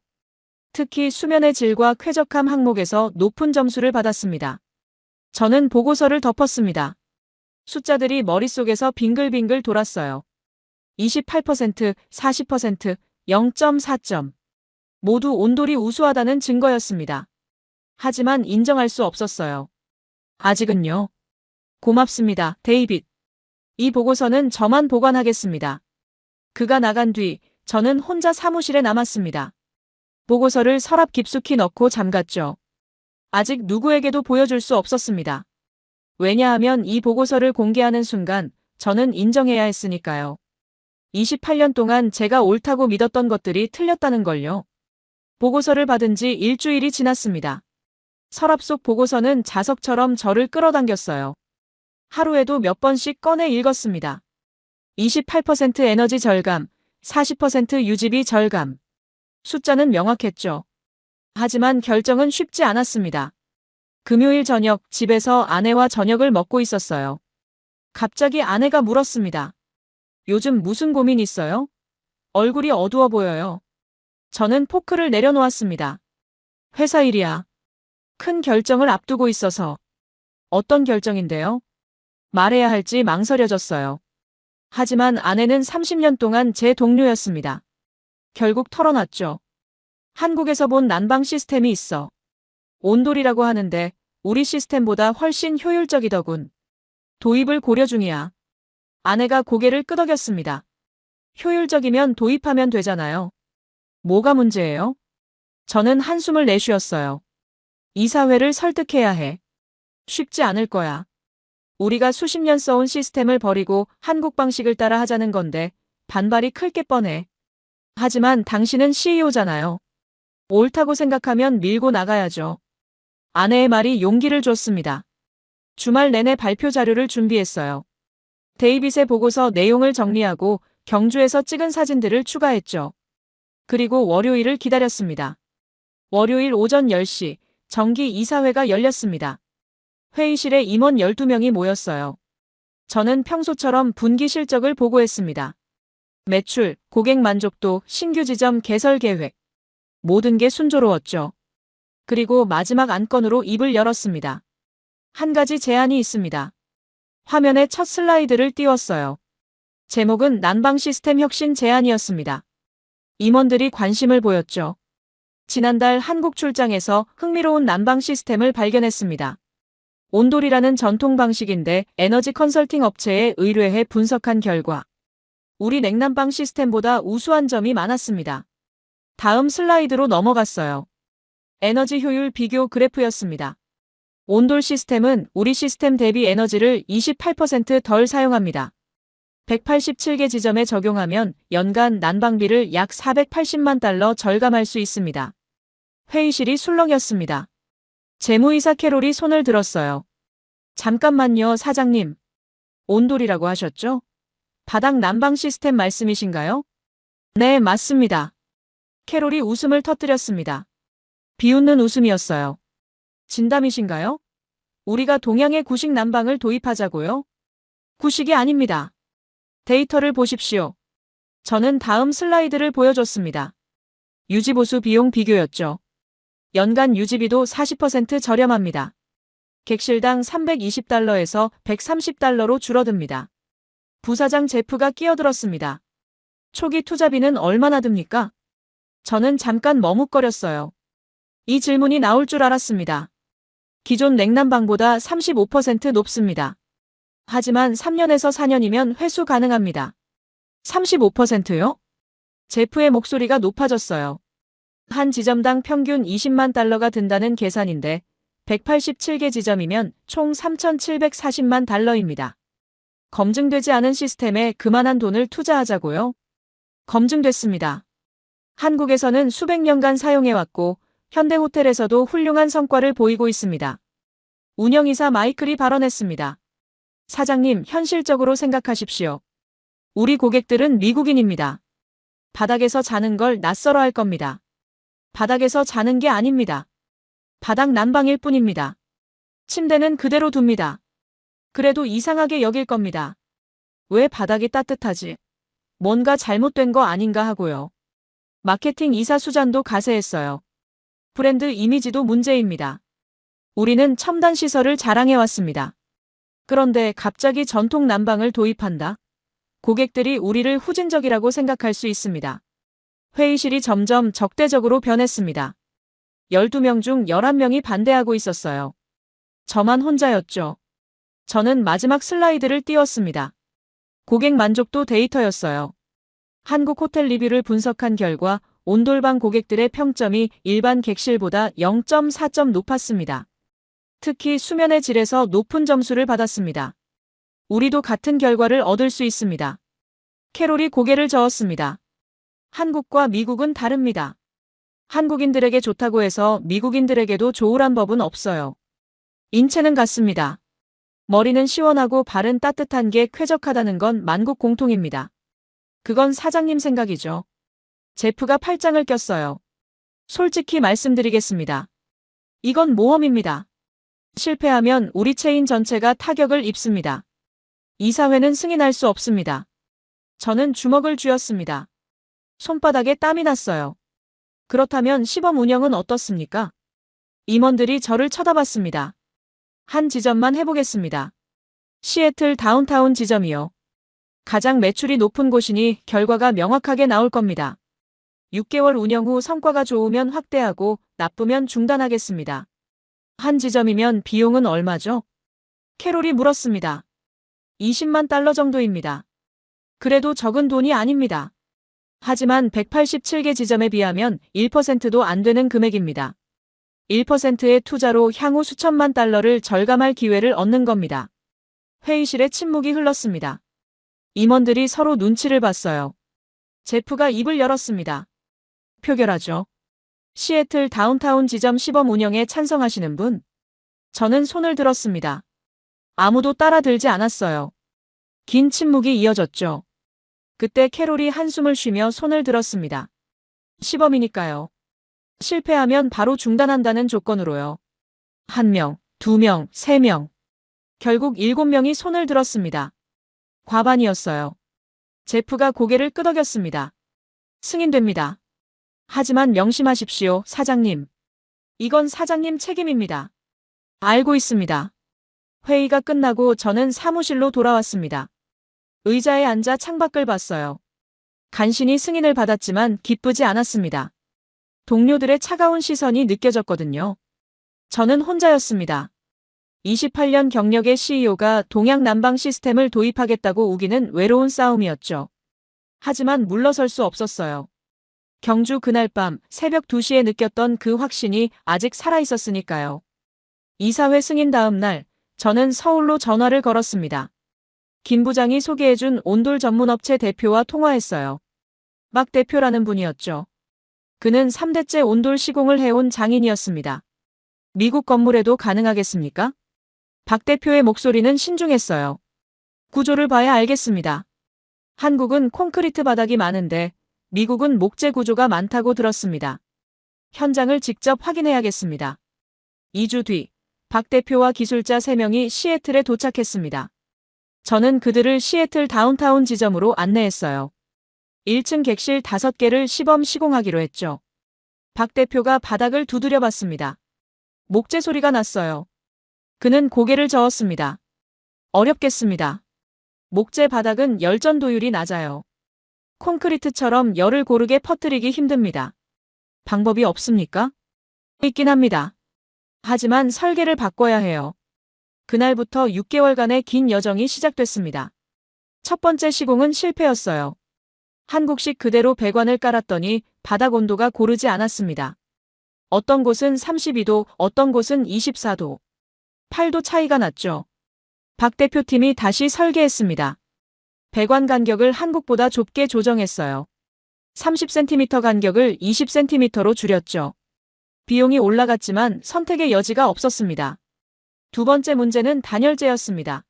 특히 수면의 질과 쾌적함 항목에서 높은 점수를 받았습니다. 저는 보고서를 덮었습니다. 숫자들이 머릿속에서 빙글빙글 돌았어요. 28%, 40%, 0.4점. 모두 온돌이 우수하다는 증거였습니다. 하지만 인정할 수 없었어요. 아직은요. 고맙습니다, 데이빗. 이 보고서는 저만 보관하겠습니다. 그가 나간 뒤 저는 혼자 사무실에 남았습니다. 보고서를 서랍 깊숙이 넣고 잠갔죠. 아직 누구에게도 보여줄 수 없었습니다. 왜냐하면 이 보고서를 공개하는 순간 저는 인정해야 했으니까요. 28년 동안 제가 옳다고 믿었던 것들이 틀렸다는 걸요. 보고서를 받은 지 일주일이 지났습니다. 서랍 속 보고서는 자석처럼 저를 끌어당겼어요. 하루에도 몇 번씩 꺼내 읽었습니다. 28% 에너지 절감, 40% 유지비 절감. 숫자는 명확했죠. 하지만 결정은 쉽지 않았습니다. 금요일 저녁 집에서 아내와 저녁을 먹고 있었어요. 갑자기 아내가 물었습니다. 요즘 무슨 고민 있어요? 얼굴이 어두워 보여요. 저는 포크를 내려놓았습니다. 회사 일이야. 큰 결정을 앞두고 있어서. 어떤 결정인데요? 말해야 할지 망설여졌어요. 하지만 아내는 30년 동안 제 동료였습니다. 결국 털어놨죠. 한국에서 본 난방 시스템이 있어. 온돌이라고 하는데 우리 시스템보다 훨씬 효율적이더군. 도입을 고려 중이야. 아내가 고개를 끄덕였습니다. 효율적이면 도입하면 되잖아요. 뭐가 문제예요? 저는 한숨을 내쉬었어요. 이사회를 설득해야 해. 쉽지 않을 거야. 우리가 수십 년 써온 시스템을 버리고 한국 방식을 따라 하자는 건데 반발이 클 게 뻔해. 하지만 당신은 CEO잖아요. 옳다고 생각하면 밀고 나가야죠. 아내의 말이 용기를 줬습니다. 주말 내내 발표 자료를 준비했어요. 데이빗의 보고서 내용을 정리하고 경주에서 찍은 사진들을 추가했죠. 그리고 월요일을 기다렸습니다. 월요일 오전 10시 정기 이사회가 열렸습니다. 회의실에 임원 12명이 모였어요. 저는 평소처럼 분기 실적을 보고했습니다. 매출, 고객 만족도, 신규 지점 개설 계획. 모든 게 순조로웠죠. 그리고 마지막 안건으로 입을 열었습니다. 한 가지 제안이 있습니다. 화면에 첫 슬라이드를 띄웠어요. 제목은 난방 시스템 혁신 제안이었습니다. 임원들이 관심을 보였죠. 지난달 한국 출장에서 흥미로운 난방 시스템을 발견했습니다. 온돌이라는 전통 방식인데 에너지 컨설팅 업체에 의뢰해 분석한 결과 우리 냉난방 시스템보다 우수한 점이 많았습니다. 다음 슬라이드로 넘어갔어요. 에너지 효율 비교 그래프였습니다. 온돌 시스템은 우리 시스템 대비 에너지를 28%덜 사용합니다. 187개 지점에 적용하면 연간 난방비를 약 480만 달러 절감할 수 있습니다. 회의실이 술렁였습니다. 재무이사 캐롤이 손을 들었어요. 잠깐만요, 사장님. 온돌이라고 하셨죠? 바닥 난방 시스템 말씀이신가요? 네, 맞습니다. 캐롤이 웃음을 터뜨렸습니다. 비웃는 웃음이었어요. 진담이신가요? 우리가 동양의 구식 난방을 도입하자고요? 구식이 아닙니다. 데이터를 보십시오. 저는 다음 슬라이드를 보여줬습니다. 유지보수 비용 비교였죠. 연간 유지비도 40% 저렴합니다. 객실당 320달러에서 130달러로 줄어듭니다. 부사장 제프가 끼어들었습니다. 초기 투자비는 얼마나 듭니까? 저는 잠깐 머뭇거렸어요. 이 질문이 나올 줄 알았습니다. 기존 냉난방보다 35% 높습니다. 하지만 3년에서 4년이면 회수 가능합니다. 35%요? 제프의 목소리가 높아졌어요. 한 지점당 평균 20만 달러가 든다는 계산인데 187개 지점이면 총 3,740만 달러입니다. 검증되지 않은 시스템에 그만한 돈을 투자하자고요? 검증됐습니다. 한국에서는 수백 년간 사용해왔고 현대호텔에서도 훌륭한 성과를 보이고 있습니다. 운영이사 마이클이 발언했습니다. 사장님, 현실적으로 생각하십시오. 우리 고객들은 미국인입니다. 바닥에서 자는 걸 낯설어 할 겁니다. 바닥에서 자는 게 아닙니다. 바닥 난방일 뿐입니다. 침대는 그대로 둡니다. 그래도 이상하게 여길 겁니다. 왜 바닥이 따뜻하지? 뭔가 잘못된 거 아닌가 하고요. 마케팅 이사 수잔도 가세했어요. 브랜드 이미지도 문제입니다. 우리는 첨단 시설을 자랑해왔습니다. 그런데 갑자기 전통 난방을 도입한다? 고객들이 우리를 후진적이라고 생각할 수 있습니다. 회의실이 점점 적대적으로 변했습니다. 12명 중 11명이 반대하고 있었어요. 저만 혼자였죠. 저는 마지막 슬라이드를 띄웠습니다. 고객 만족도 데이터였어요. 한국 호텔 리뷰를 분석한 결과 온돌방 고객들의 평점이 일반 객실보다 0.4점 높았습니다. 특히 수면의 질에서 높은 점수를 받았습니다. 우리도 같은 결과를 얻을 수 있습니다. 캐롤이 고개를 저었습니다. 한국과 미국은 다릅니다. 한국인들에게 좋다고 해서 미국인들에게도 좋으란 법은 없어요. 인체는 같습니다. 머리는 시원하고 발은 따뜻한 게 쾌적하다는 건 만국 공통입니다. 그건 사장님 생각이죠. 제프가 팔짱을 꼈어요. 솔직히 말씀드리겠습니다. 이건 모험입니다. 실패하면 우리 체인 전체가 타격을 입습니다. 이사회는 승인할 수 없습니다. 저는 주먹을 쥐었습니다. 손바닥에 땀이 났어요. 그렇다면 시범 운영은 어떻습니까? 임원들이 저를 쳐다봤습니다. 한 지점만 해보겠습니다. 시애틀 다운타운 지점이요. 가장 매출이 높은 곳이니 결과가 명확하게 나올 겁니다. 6개월 운영 후 성과가 좋으면 확대하고 나쁘면 중단하겠습니다. 한 지점이면 비용은 얼마죠? 캐롤이 물었습니다. 20만 달러 정도입니다. 그래도 적은 돈이 아닙니다. 하지만 187개 지점에 비하면 1%도 안 되는 금액입니다. 1%의 투자로 향후 수천만 달러를 절감할 기회를 얻는 겁니다. 회의실에 침묵이 흘렀습니다. 임원들이 서로 눈치를 봤어요. 제프가 입을 열었습니다. 표결하죠. 시애틀 다운타운 지점 시범 운영에 찬성하시는 분? 저는 손을 들었습니다. 아무도 따라들지 않았어요. 긴 침묵이 이어졌죠. 그때 캐롤이 한숨을 쉬며 손을 들었습니다. 시범이니까요. 실패하면 바로 중단한다는 조건으로요. 1명, 2명, 3명. 결국 7명이 손을 들었습니다. 과반이었어요. 제프가 고개를 끄덕였습니다. 승인됩니다. 하지만 명심하십시오, 사장님. 이건 사장님 책임입니다. 알고 있습니다. 회의가 끝나고 저는 사무실로 돌아왔습니다. 의자에 앉아 창밖을 봤어요. 간신히 승인을 받았지만 기쁘지 않았습니다. 동료들의 차가운 시선이 느껴졌거든요. 저는 혼자였습니다. 28년 경력의 CEO가 동양난방 시스템을 도입하겠다고 우기는 외로운 싸움이었죠. 하지만 물러설 수 없었어요. 경주 그날 밤 새벽 2시에 느꼈던 그 확신이 아직 살아있었으니까요. 이사회 승인 다음 날 저는 서울로 전화를 걸었습니다. 김 부장이 소개해준 온돌 전문업체 대표와 통화했어요. 막 대표라는 분이었죠. 그는 3대째 온돌 시공을 해온 장인이었습니다. 미국 건물에도 가능하겠습니까? 박 대표의 목소리는 신중했어요. 구조를 봐야 알겠습니다. 한국은 콘크리트 바닥이 많은데 미국은 목재 구조가 많다고 들었습니다. 현장을 직접 확인해야겠습니다. 2주 뒤, 박 대표와 기술자 3명이 시애틀에 도착했습니다. 저는 그들을 시애틀 다운타운 지점으로 안내했어요. 1층 객실 5개를 시범 시공하기로 했죠. 박 대표가 바닥을 두드려 봤습니다. 목재 소리가 났어요. 그는 고개를 저었습니다. 어렵겠습니다. 목재 바닥은 열전 도율이 낮아요. 콘크리트처럼 열을 고르게 퍼뜨리기 힘듭니다. 방법이 없습니까? 있긴 합니다. 하지만 설계를 바꿔야 해요. 그날부터 6개월간의 긴 여정이 시작됐습니다. 첫 번째 시공은 실패였어요. 한국식 그대로 배관을 깔았더니 바닥 온도가 고르지 않았습니다. 어떤 곳은 32도, 어떤 곳은 24도. 8도 차이가 났죠. 박 대표팀이 다시 설계했습니다. 배관 간격을 한국보다 좁게 조정했어요. 30cm 간격을 20cm로 줄였죠. 비용이 올라갔지만 선택의 여지가 없었습니다. 두 번째 문제는 단열재였습니다.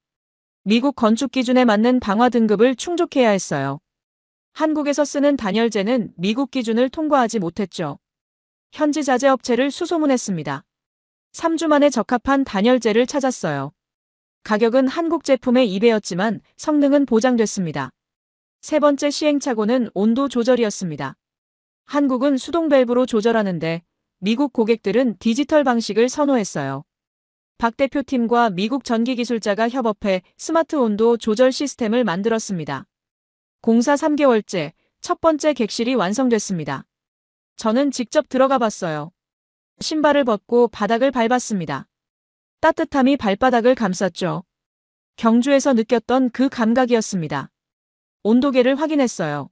미국 건축 기준에 맞는 방화 등급을 충족해야 했어요. 한국에서 쓰는 단열재는 미국 기준을 통과하지 못했죠. 현지 자재 업체를 수소문했습니다. 3주 만에 적합한 단열재를 찾았어요. 가격은 한국 제품의 2배였지만 성능은 보장됐습니다. 세 번째 시행착오는 온도 조절이었습니다. 한국은 수동 밸브로 조절하는데 미국 고객들은 디지털 방식을 선호했어요. 박 대표팀과 미국 전기 기술자가 협업해 스마트 온도 조절 시스템을 만들었습니다. 공사 3개월째 첫 번째 객실이 완성됐습니다. 저는 직접 들어가 봤어요. 신발을 벗고 바닥을 밟았습니다. 따뜻함이 발바닥을 감쌌죠. 경주에서 느꼈던 그 감각이었습니다. 온도계를 확인했어요.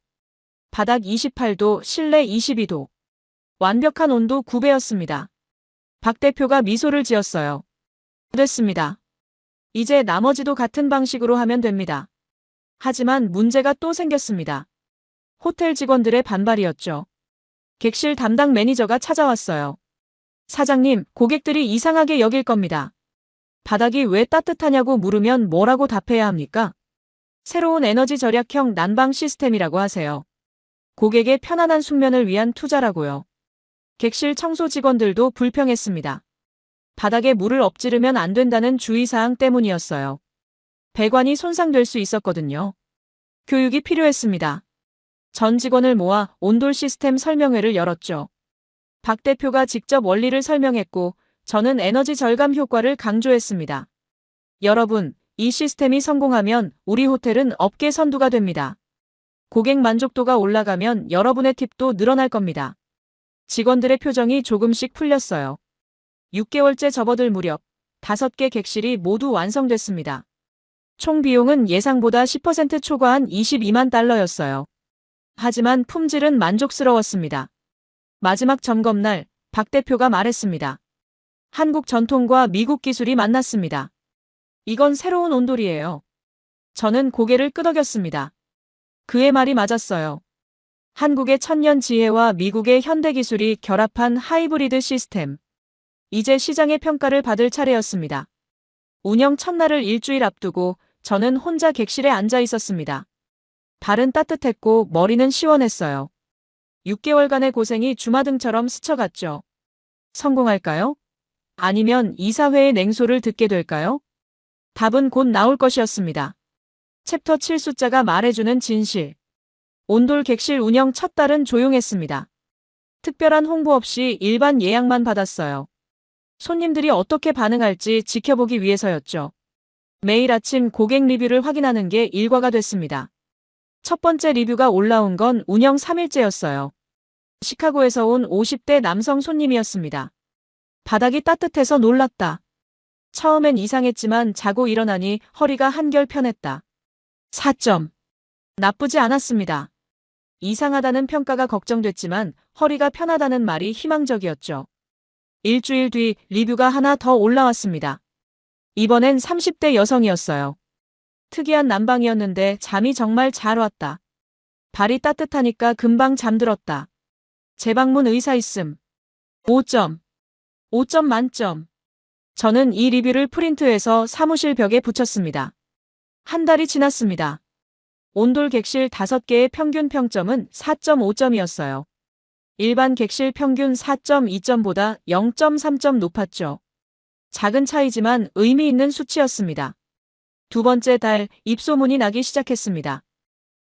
바닥 28도, 실내 22도. 완벽한 온도 9배였습니다. 박 대표가 미소를 지었어요. 됐습니다. 이제 나머지도 같은 방식으로 하면 됩니다. 하지만 문제가 또 생겼습니다. 호텔 직원들의 반발이었죠. 객실 담당 매니저가 찾아왔어요. 사장님, 고객들이 이상하게 여길 겁니다. 바닥이 왜 따뜻하냐고 물으면 뭐라고 답해야 합니까? 새로운 에너지 절약형 난방 시스템이라고 하세요. 고객의 편안한 숙면을 위한 투자라고요. 객실 청소 직원들도 불평했습니다. 바닥에 물을 엎지르면 안 된다는 주의사항 때문이었어요. 배관이 손상될 수 있었거든요. 교육이 필요했습니다. 전 직원을 모아 온돌 시스템 설명회를 열었죠. 박 대표가 직접 원리를 설명했고 저는 에너지 절감 효과를 강조했습니다. 여러분, 이 시스템이 성공하면 우리 호텔은 업계 선두가 됩니다. 고객 만족도가 올라가면 여러분의 팁도 늘어날 겁니다. 직원들의 표정이 조금씩 풀렸어요. 6개월째 접어들 무렵 5개 객실이 모두 완성됐습니다. 총 비용은 예상보다 10% 초과한 22만 달러였어요. 하지만 품질은 만족스러웠습니다. 마지막 점검날 박 대표가 말했습니다. 한국 전통과 미국 기술이 만났습니다. 이건 새로운 온돌이에요. 저는 고개를 끄덕였습니다. 그의 말이 맞았어요. 한국의 천년 지혜와 미국의 현대 기술이 결합한 하이브리드 시스템. 이제 시장의 평가를 받을 차례였습니다. 운영 첫날을 일주일 앞두고 저는 혼자 객실에 앉아 있었습니다. 발은 따뜻했고 머리는 시원했어요. 6개월간의 고생이 주마등처럼 스쳐갔죠. 성공할까요? 아니면 이사회의 냉소를 듣게 될까요? 답은 곧 나올 것이었습니다. 챕터 7 숫자가 말해주는 진실. 온돌 객실 운영 첫 달은 조용했습니다. 특별한 홍보 없이 일반 예약만 받았어요. 손님들이 어떻게 반응할지 지켜보기 위해서였죠. 매일 아침 고객 리뷰를 확인하는 게 일과가 됐습니다. 첫 번째 리뷰가 올라온 건 운영 3일째였어요. 시카고에서 온 50대 남성 손님이었습니다. 바닥이 따뜻해서 놀랐다. 처음엔 이상했지만 자고 일어나니 허리가 한결 편했다. 4점. 나쁘지 않았습니다. 이상하다는 평가가 걱정됐지만 허리가 편하다는 말이 희망적이었죠. 일주일 뒤 리뷰가 하나 더 올라왔습니다. 이번엔 30대 여성이었어요. 특이한 난방이었는데 잠이 정말 잘 왔다. 발이 따뜻하니까 금방 잠들었다. 재방문 의사 있음. 5점. 5점 만점. 저는 이 리뷰를 프린트해서 사무실 벽에 붙였습니다. 한 달이 지났습니다. 온돌 객실 5개의 평균 평점은 4.5점이었어요. 일반 객실 평균 4.2점보다 0.3점 높았죠. 작은 차이지만 의미 있는 수치였습니다. 두 번째 달 입소문이 나기 시작했습니다.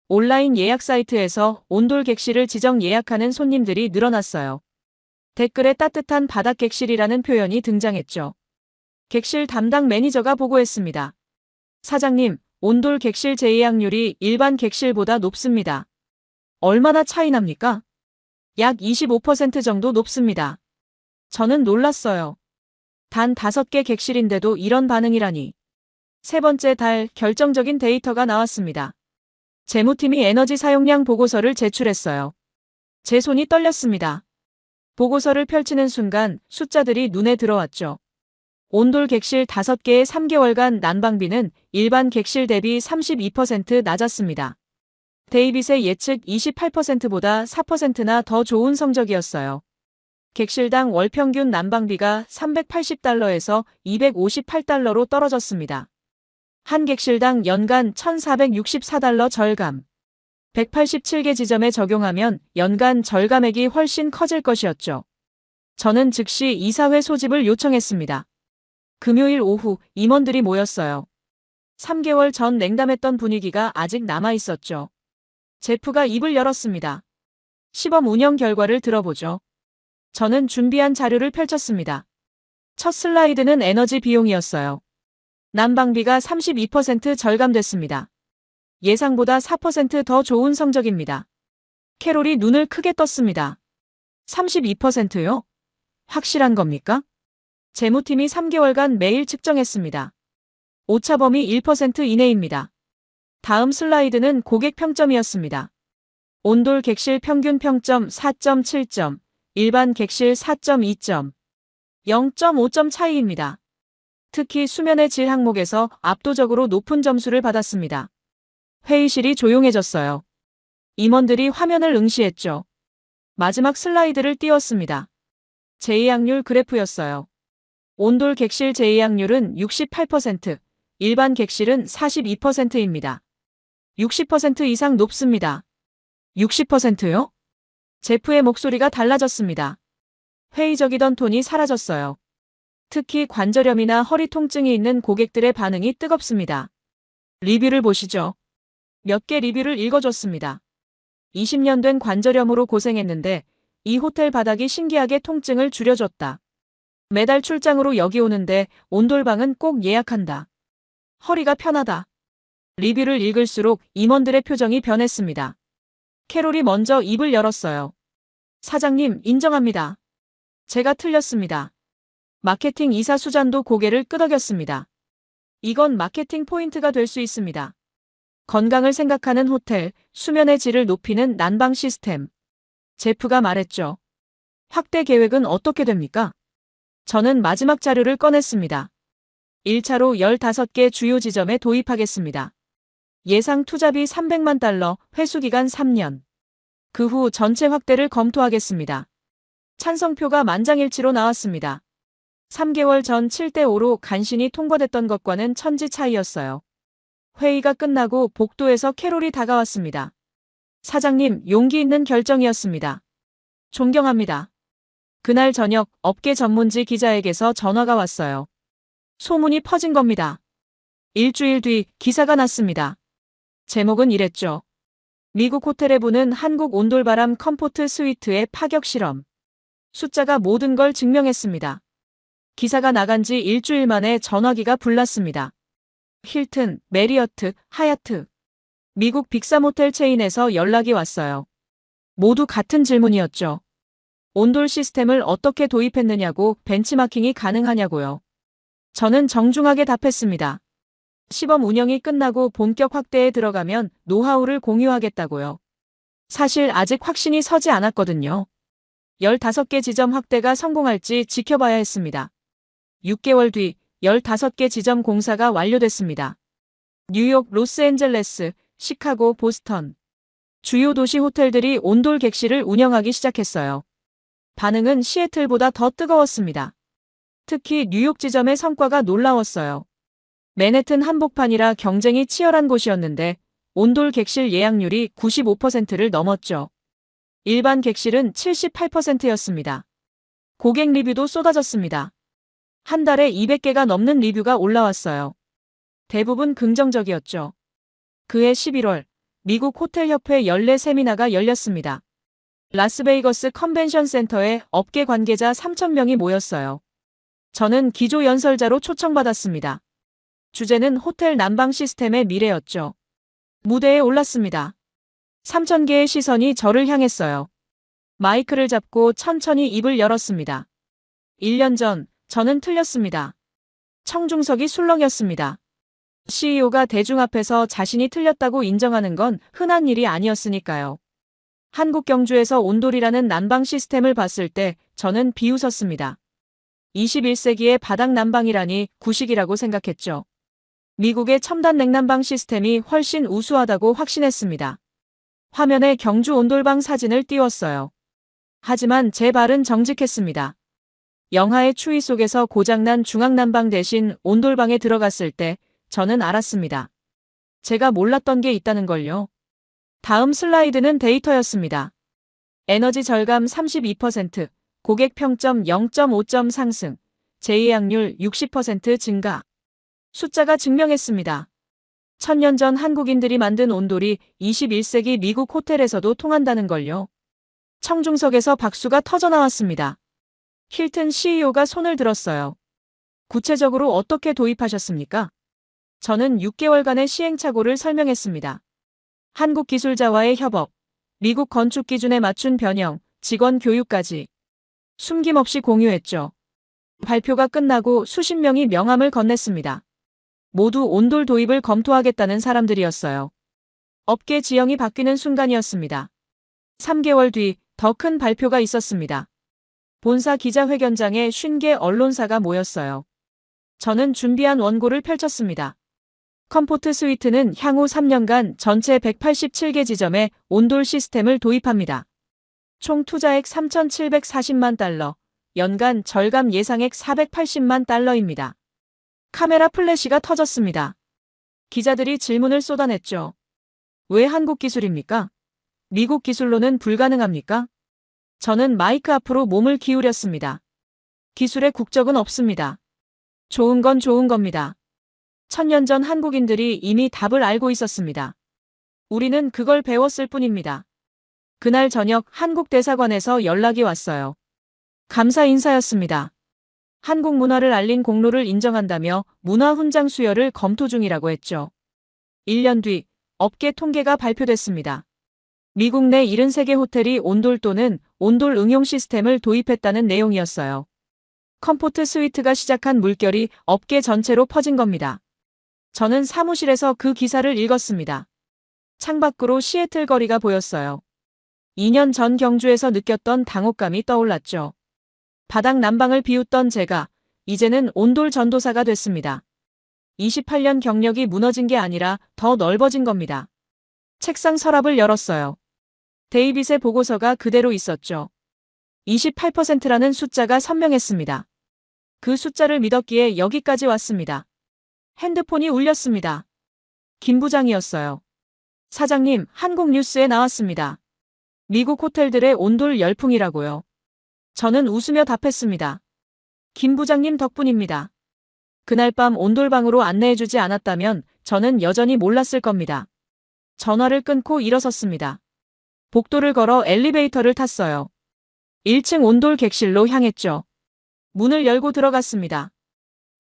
온라인 예약 사이트에서 온돌 객실을 지정 예약하는 손님들이 늘어났어요. 댓글에 따뜻한 바닥 객실이라는 표현이 등장했죠. 객실 담당 매니저가 보고했습니다. 사장님, 온돌 객실 재예약률이 일반 객실보다 높습니다. 얼마나 차이 납니까? 약 25% 정도 높습니다. 저는 놀랐어요. 단 5개 객실인데도 이런 반응이라니. 세 번째 달 결정적인 데이터가 나왔습니다. 재무팀이 에너지 사용량 보고서를 제출했어요. 제 손이 떨렸습니다. 보고서를 펼치는 순간 숫자들이 눈에 들어왔죠. 온돌 객실 5개의 3개월간 난방비는 일반 객실 대비 32% 낮았습니다. 데이빗의 예측 28%보다 4%나 더 좋은 성적이었어요. 객실당 월 평균 난방비가 380달러에서 258달러로 떨어졌습니다. 한 객실당 연간 1,464달러 절감. 187개 지점에 적용하면 연간 절감액이 훨씬 커질 것이었죠. 저는 즉시 이사회 소집을 요청했습니다. 금요일 오후 임원들이 모였어요. 3개월 전 냉담했던 분위기가 아직 남아있었죠. 제프가 입을 열었습니다. 시범 운영 결과를 들어보죠. 저는 준비한 자료를 펼쳤습니다. 첫 슬라이드는 에너지 비용이었어요. 난방비가 32% 절감됐습니다. 예상보다 4% 좋은 성적입니다. 캐롤이 눈을 크게 떴습니다. 32%요? 확실한 겁니까? 재무팀이 3개월간 매일 측정했습니다. 오차 범위 1% 이내입니다. 다음 슬라이드는 고객 평점이었습니다. 온돌 객실 평균 평점 4.7점, 일반 객실 4.2점, 0.5점 차이입니다. 특히 수면의 질 항목에서 압도적으로 높은 점수를 받았습니다. 회의실이 조용해졌어요. 임원들이 화면을 응시했죠. 마지막 슬라이드를 띄웠습니다. 재예약률 그래프였어요. 온돌 객실 재예약률은 68%, 일반 객실은 42%입니다. 60% 이상 높습니다. 60%요? 제프의 목소리가 달라졌습니다. 회의적이던 톤이 사라졌어요. 특히 관절염이나 허리 통증이 있는 고객들의 반응이 뜨겁습니다. 리뷰를 보시죠. 몇 개 리뷰를 읽어줬습니다. 20년 된 관절염으로 고생했는데 이 호텔 바닥이 신기하게 통증을 줄여줬다. 매달 출장으로 여기 오는데 온돌방은 꼭 예약한다. 허리가 편하다. 리뷰를 읽을수록 임원들의 표정이 변했습니다. 캐롤이 먼저 입을 열었어요. 사장님, 인정합니다. 제가 틀렸습니다. 마케팅 이사 수잔도 고개를 끄덕였습니다. 이건 마케팅 포인트가 될 수 있습니다. 건강을 생각하는 호텔, 수면의 질을 높이는 난방 시스템. 제프가 말했죠. 확대 계획은 어떻게 됩니까? 저는 마지막 자료를 꺼냈습니다. 1차로 15개 주요 지점에 도입하겠습니다. 예상 투자비 300만 달러, 회수기간 3년. 그 후 전체 확대를 검토하겠습니다. 찬성표가 만장일치로 나왔습니다. 3개월 전 7대5로 간신히 통과됐던 것과는 천지 차이였어요. 회의가 끝나고 복도에서 캐롤이 다가왔습니다. 사장님, 용기 있는 결정이었습니다. 존경합니다. 그날 저녁 업계 전문지 기자에게서 전화가 왔어요. 소문이 퍼진 겁니다. 일주일 뒤 기사가 났습니다. 제목은 이랬죠. 미국 호텔에 부는 한국 온돌바람 컴포트 스위트의 파격 실험. 숫자가 모든 걸 증명했습니다. 기사가 나간 지 일주일 만에 전화기가 불났습니다. 힐튼, 메리어트, 하얏트. 미국 빅3 호텔 체인에서 연락이 왔어요. 모두 같은 질문이었죠. 온돌 시스템을 어떻게 도입했느냐고, 벤치마킹이 가능하냐고요. 저는 정중하게 답했습니다. 시범 운영이 끝나고 본격 확대에 들어가면 노하우를 공유하겠다고요. 사실 아직 확신이 서지 않았거든요. 15개 지점 확대가 성공할지 지켜봐야 했습니다. 6개월 뒤 15개 지점 공사가 완료됐습니다. 뉴욕, 로스앤젤레스, 시카고, 보스턴. 주요 도시 호텔들이 온돌 객실을 운영하기 시작했어요. 반응은 시애틀보다 더 뜨거웠습니다. 특히 뉴욕 지점의 성과가 놀라웠어요. 맨해튼 한복판이라 경쟁이 치열한 곳이었는데 온돌 객실 예약률이 95%를 넘었죠. 일반 객실은 78%였습니다. 고객 리뷰도 쏟아졌습니다. 한 달에 200개가 넘는 리뷰가 올라왔어요. 대부분 긍정적이었죠. 그해 11월, 미국 호텔협회 연례 세미나가 열렸습니다. 라스베이거스 컨벤션 센터에 업계 관계자 3,000명이 모였어요. 저는 기조 연설자로 초청받았습니다. 주제는 호텔 난방 시스템의 미래였죠. 무대에 올랐습니다. 3,000개의 시선이 저를 향했어요. 마이크를 잡고 천천히 입을 열었습니다. 1년 전, 저는 틀렸습니다. 청중석이 술렁였습니다. CEO가 대중 앞에서 자신이 틀렸다고 인정하는 건 흔한 일이 아니었으니까요. 한국 경주에서 온돌이라는 난방 시스템을 봤을 때 저는 비웃었습니다. 21세기의 바닥 난방이라니 구식이라고 생각했죠. 미국의 첨단 냉난방 시스템이 훨씬 우수하다고 확신했습니다. 화면에 경주 온돌방 사진을 띄웠어요. 하지만 제 발은 정직했습니다. 영하의 추위 속에서 고장난 중앙난방 대신 온돌방에 들어갔을 때 저는 알았습니다. 제가 몰랐던 게 있다는 걸요. 다음 슬라이드는 데이터였습니다. 에너지 절감 32%, 고객 평점 0.5점 상승, 재예약률 60% 증가. 숫자가 증명했습니다. 1000년 전 한국인들이 만든 온돌이 21세기 미국 호텔에서도 통한다는 걸요. 청중석에서 박수가 터져나왔습니다. 힐튼 CEO가 손을 들었어요. 구체적으로 어떻게 도입하셨습니까? 저는 6개월간의 시행착오를 설명했습니다. 한국 기술자와의 협업, 미국 건축 기준에 맞춘 변형, 직원 교육까지 숨김없이 공유했죠. 발표가 끝나고 수십 명이 명함을 건넸습니다. 모두 온돌 도입을 검토하겠다는 사람들이었어요. 업계 지형이 바뀌는 순간이었습니다. 3개월 뒤 더 큰 발표가 있었습니다. 본사 기자회견장에 50개 언론사가 모였어요. 저는 준비한 원고를 펼쳤습니다. 컴포트 스위트는 향후 3년간 전체 187개 지점에 온돌 시스템을 도입합니다. 총 투자액 3,740만 달러, 연간 절감 예상액 480만 달러입니다. 카메라 플래시가 터졌습니다. 기자들이 질문을 쏟아냈죠. 왜 한국 기술입니까? 미국 기술로는 불가능합니까? 저는 마이크 앞으로 몸을 기울였습니다. 기술의 국적은 없습니다. 좋은 건 좋은 겁니다. 1000년 전 한국인들이 이미 답을 알고 있었습니다. 우리는 그걸 배웠을 뿐입니다. 그날 저녁 한국 대사관에서 연락이 왔어요. 감사 인사였습니다. 한국 문화를 알린 공로를 인정한다며 문화훈장 수여를 검토 중이라고 했죠. 1년 뒤 업계 통계가 발표됐습니다. 미국 내 73개 호텔이 온돌 또는 온돌 응용 시스템을 도입했다는 내용이었어요. 컴포트 스위트가 시작한 물결이 업계 전체로 퍼진 겁니다. 저는 사무실에서 그 기사를 읽었습니다. 창밖으로 시애틀 거리가 보였어요. 2년 전 경주에서 느꼈던 당혹감이 떠올랐죠. 바닥 난방을 비웃던 제가 이제는 온돌 전도사가 됐습니다. 28년 경력이 무너진 게 아니라 더 넓어진 겁니다. 책상 서랍을 열었어요. 데이빗의 보고서가 그대로 있었죠. 28%라는 숫자가 선명했습니다. 그 숫자를 믿었기에 여기까지 왔습니다. 핸드폰이 울렸습니다. 김 부장이었어요. 사장님, 한국 뉴스에 나왔습니다. 미국 호텔들의 온돌 열풍이라고요. 저는 웃으며 답했습니다. 김 부장님 덕분입니다. 그날 밤 온돌방으로 안내해주지 않았다면 저는 여전히 몰랐을 겁니다. 전화를 끊고 일어섰습니다. 복도를 걸어 엘리베이터를 탔어요. 1층 온돌 객실로 향했죠. 문을 열고 들어갔습니다.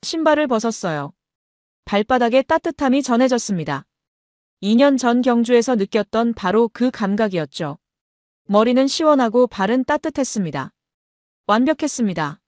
신발을 벗었어요. 발바닥에 따뜻함이 전해졌습니다. 2년 전 경주에서 느꼈던 바로 그 감각이었죠. 머리는 시원하고 발은 따뜻했습니다. 완벽했습니다.